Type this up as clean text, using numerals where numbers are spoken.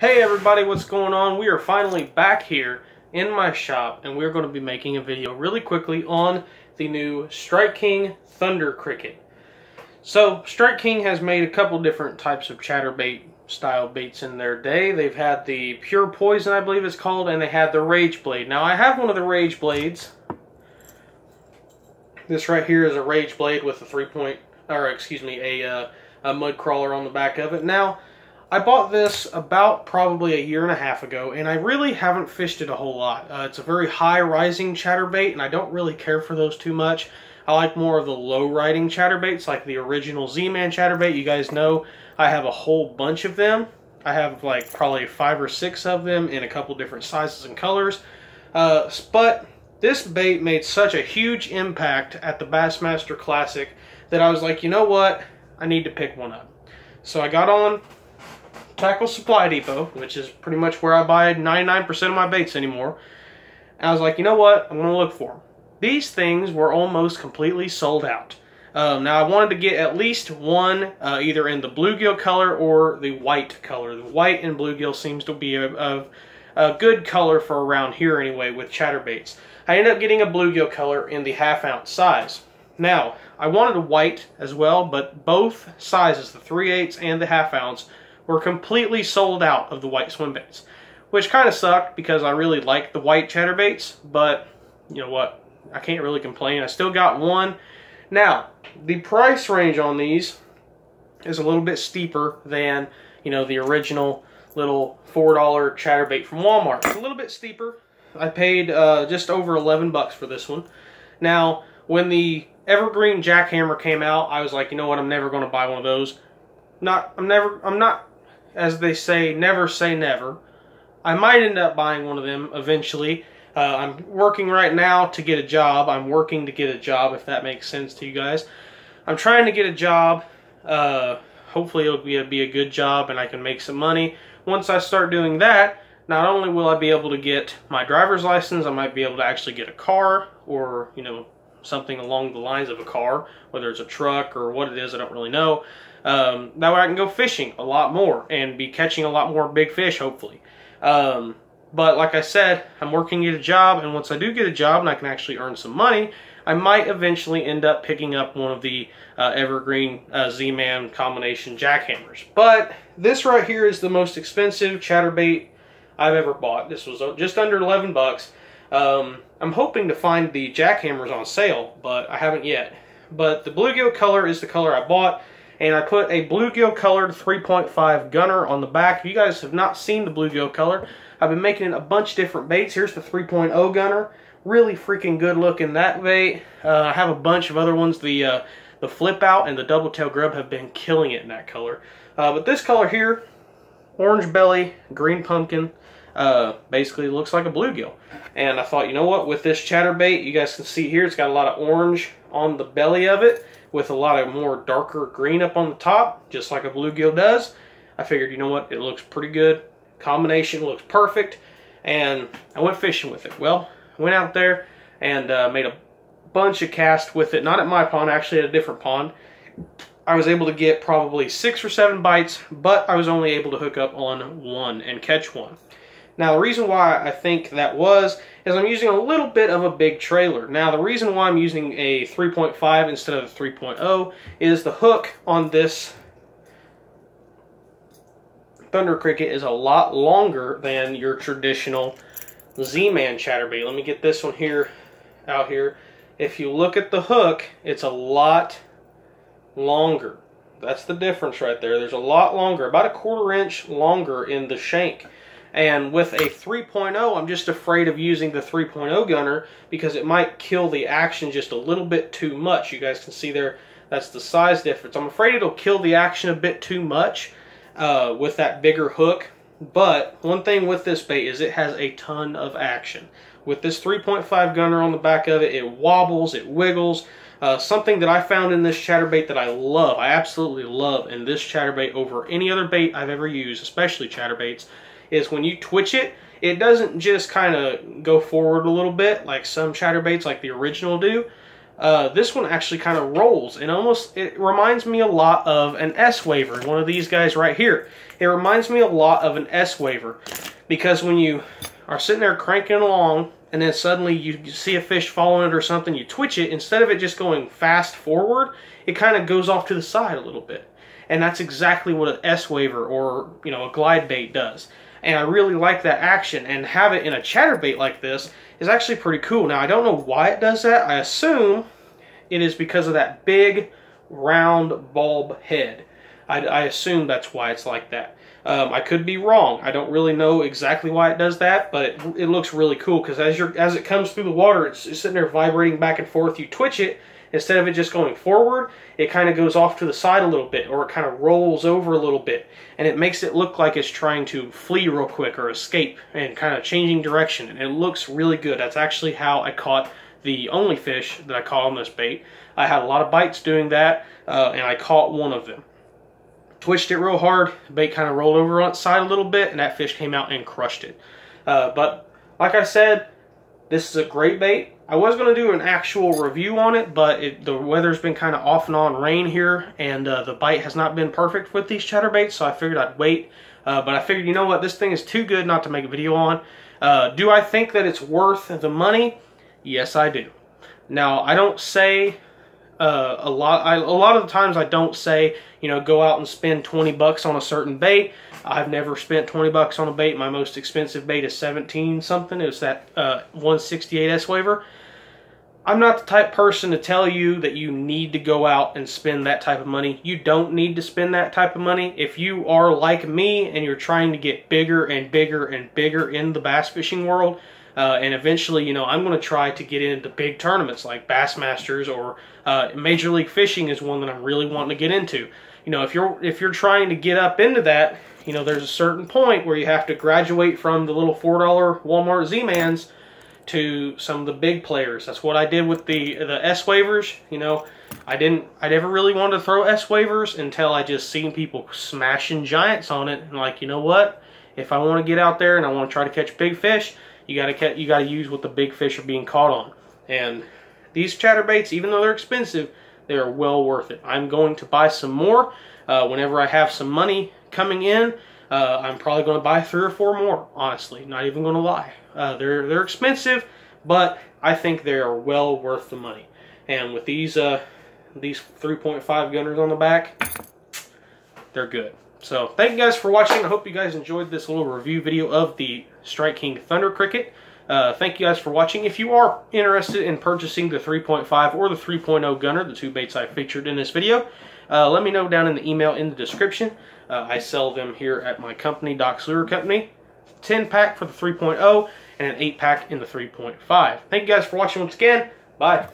Hey everybody, what's going on? We are finally back here in my shop and we're going to be making a video really quickly on the new Strike King Thunder Cricket. So Strike King has made a couple different types of chatterbait style baits in their day. They've had the Pure Poison, I believe it's called, and they had the Rage Blade. Now I have one of the Rage Blades. This right here is a Rage Blade with a mud crawler on the back of it. Now I bought this about probably a year and a half ago, and I really haven't fished it a whole lot. It's a very high rising chatterbait, and I don't really care for those too much. I like more of the low riding chatterbaits, like the original Z-Man chatterbait. You guys know I have a whole bunch of them. I have like probably 5 or 6 of them in a couple different sizes and colors. But this bait made such a huge impact at the Bassmaster Classic that I was like, you know what? I need to pick one up. So I got on Tackle Supply Depot, which is pretty much where I buy 99% of my baits anymore. And I was like, you know what? I'm going to look for them. These things were almost completely sold out. Now I wanted to get at least one, either in the bluegill color or the white color. The white and bluegill seems to be a good color for around here anyway with chatterbaits. I ended up getting a bluegill color in the 1/2 ounce size. Now, I wanted a white as well, but both sizes, the 3/8 and the 1/2 ounce, were completely sold out of the white swim baits, which kind of sucked because I really like the white chatterbaits, but you know what, I can't really complain. I still got one. Now, the price range on these is a little bit steeper than, you know, the original little $4 chatterbait from Walmart. It's a little bit steeper. I paid just over 11 bucks for this one. Now, when the Evergreen Jackhammer came out, I was like, you know what, I'm never going to buy one of those. I'm not, as they say never. I might end up buying one of them eventually. I'm working right now to get a job. I'm working to get a job, if that makes sense to you guys. I'm trying to get a job. Hopefully it'll be a good job and I can make some money. Once I start doing that, not only will I be able to get my driver's license, I might be able to actually get a car, or, you know, something along the lines of a car, whether it's a truck or what it is, I don't really know. That way I can go fishing a lot more and be catching a lot more big fish, hopefully. But like I said, I'm working at a job, and once I do get a job and I can actually earn some money, I might eventually end up picking up one of the Evergreen Z-Man combination jackhammers. But this right here is the most expensive chatterbait I've ever bought. This was just under 11 bucks. I'm hoping to find the jackhammers on sale, but I haven't yet. But the bluegill color is the color I bought, and I put a bluegill colored 3.5 gunner on the back. If you guys have not seen the bluegill color, I've been making a bunch of different baits. Here's the 3.0 gunner. Really freaking good looking, that bait. I have a bunch of other ones. The flip out and the double tail grub have been killing it in that color. But this color here, orange belly, green pumpkin, basically looks like a bluegill. And I thought, you know what, with this chatterbait, you guys can see here, it's got a lot of orange on the belly of it, with a lot of more darker green up on the top, just like a bluegill does. I figured, you know what, it looks pretty good. Combination looks perfect, and I went fishing with it. Well, I went out there and made a bunch of casts with it, not at my pond, actually at a different pond. I was able to get probably 6 or 7 bites, but I was only able to hook up on one and catch one. Now, the reason why I think that is I'm using a little bit of a big trailer. Now, the reason why I'm using a 3.5 instead of a 3.0 is the hook on this Thunder Cricket is a lot longer than your traditional Z-Man chatterbait. Let me get this one here, out here. If you look at the hook, it's a lot longer. That's the difference right there. There's a lot longer, about a 1/4 inch longer in the shank. And with a 3.0, I'm just afraid of using the 3.0 gunner because it might kill the action just a little bit too much. You guys can see there, that's the size difference. I'm afraid it'll kill the action a bit too much with that bigger hook. But one thing with this bait is it has a ton of action. With this 3.5 gunner on the back of it, it wobbles, it wiggles. Something that I found in this chatterbait that I love, I absolutely love in this chatterbait over any other bait I've ever used, especially chatterbaits, is when you twitch it, it doesn't just kind of go forward a little bit like some chatterbaits like the original do. This one actually kind of rolls, and it reminds me a lot of an S-Waver, one of these guys right here. It reminds me a lot of an S-Waver, because when you are sitting there cranking along, and then suddenly you see a fish following it or something, you twitch it, instead of it just going fast forward, it kind of goes off to the side a little bit. And that's exactly what an S-Waver or, you know, a glide bait does. And I really like that action, and have it in a chatterbait like this is actually pretty cool. Now, I don't know why it does that. I assume it is because of that big round bulb head. I assume that's why it's like that. I could be wrong. I don't really know exactly why it does that, but it looks really cool, because as it comes through the water, it's sitting there vibrating back and forth. You twitch it, instead of it just going forward, it kind of goes off to the side a little bit, or it kind of rolls over a little bit, and it makes it look like it's trying to flee real quick or escape and kind of changing direction, and it looks really good. That's actually how I caught the only fish that I caught on this bait. I had a lot of bites doing that, and I caught one of them. Twitched it real hard, the bait kind of rolled over on its side a little bit, and that fish came out and crushed it. But like I said, this is a great bait. I was going to do an actual review on it, but the weather's been kind of off and on rain here, and the bite has not been perfect with these chatterbaits, so I figured I'd wait. But I figured, you know what, this thing is too good not to make a video on. Do I think that it's worth the money? Yes, I do. Now, I don't say a lot of the times I don't say, you know, go out and spend 20 bucks on a certain bait. I've never spent 20 bucks on a bait. My most expensive bait is 17 something. It was that 168 S-Waver. I'm not the type person to tell you that you need to go out and spend that type of money. You don't need to spend that type of money. If you are like me and you're trying to get bigger and bigger and bigger in the bass fishing world, and eventually, you know, I'm going to try to get into big tournaments like Bassmasters, or Major League Fishing is one that I'm really wanting to get into. You know, if you're trying to get up into that, you know, there's a certain point where you have to graduate from the little $4 Walmart Z-Mans to some of the big players. That's what I did with the S-Wavers. You know, I never really wanted to throw S-Wavers until I just seen people smashing giants on it, and like, you know what? If I want to get out there and I want to try to catch big fish, you gotta use what the big fish are being caught on. And these chatterbaits, even though they're expensive, they are well worth it. I'm going to buy some more whenever I have some money coming in. I'm probably going to buy 3 or 4 more. Honestly, not even going to lie. They're expensive, but I think they are well worth the money. And with these 3.5 gunners on the back, they're good. So thank you guys for watching. I hope you guys enjoyed this little review video of the Strike King Thunder Cricket. Thank you guys for watching. If you are interested in purchasing the 3.5 or the 3.0 gunner, the 2 baits I featured in this video, let me know down in the email in the description. I sell them here at my company, Doc's Lure Company. 10-pack for the 3.0 and an 8-pack in the 3.5. Thank you guys for watching once again. Bye.